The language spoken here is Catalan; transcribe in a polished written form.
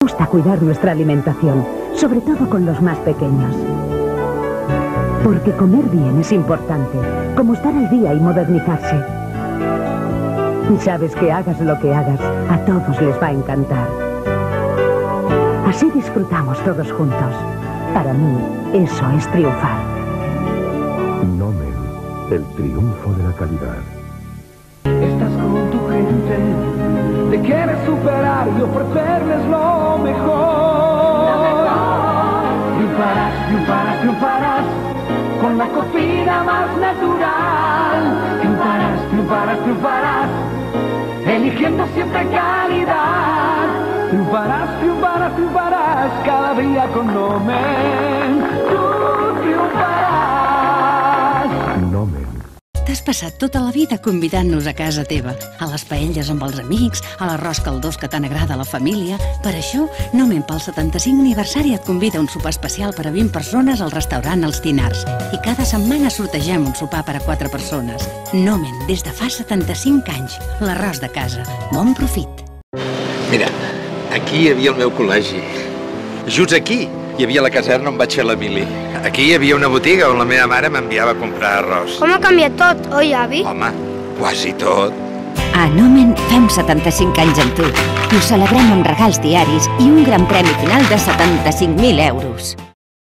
Nos gusta cuidar nuestra alimentación, sobre todo con los más pequeños. Porque comer bien es importante, como estar al día y modernizarse. Y sabes que hagas lo que hagas, a todos les va a encantar. Así disfrutamos todos juntos. Para mí, eso es triunfar. Nomen, el triunfo de la calidad. Estás con tu gente, te quieres superar y ofrecerles lo mejor. Triunfarás, triunfarás, triunfarás con la cocina más natural. Triunfarás, triunfarás, triunfarás eligiendo siempre calidad. Triunfarás, triunfarás, triunfarás cada día con Nomen. Tú triunfaràs. Nomen. T'has passat tota la vida convidant-nos a casa teva, a les paelles amb els amics, a l'arròs caldós que tant agrada a la família. Per això, Nomen pel 75 aniversari et convida a un sopar especial per a 20 persones al restaurant Els Tinars. I cada setmana sortegem un sopar per a 4 persones. Nomen, des de fa 75 anys. L'arròs de casa. Bon profit. Mira, aquí hi havia el meu col·legi. Just aquí hi havia la caserna on vaig fer la mili. Aquí hi havia una botiga on la meva mare m'enviava a comprar arròs. Com ha canviat tot, oi, avi? Home, quasi tot. A Nomen fem 75 anys amb tu i ho celebrem amb regals diaris i un gran premi final de 75.000 euros.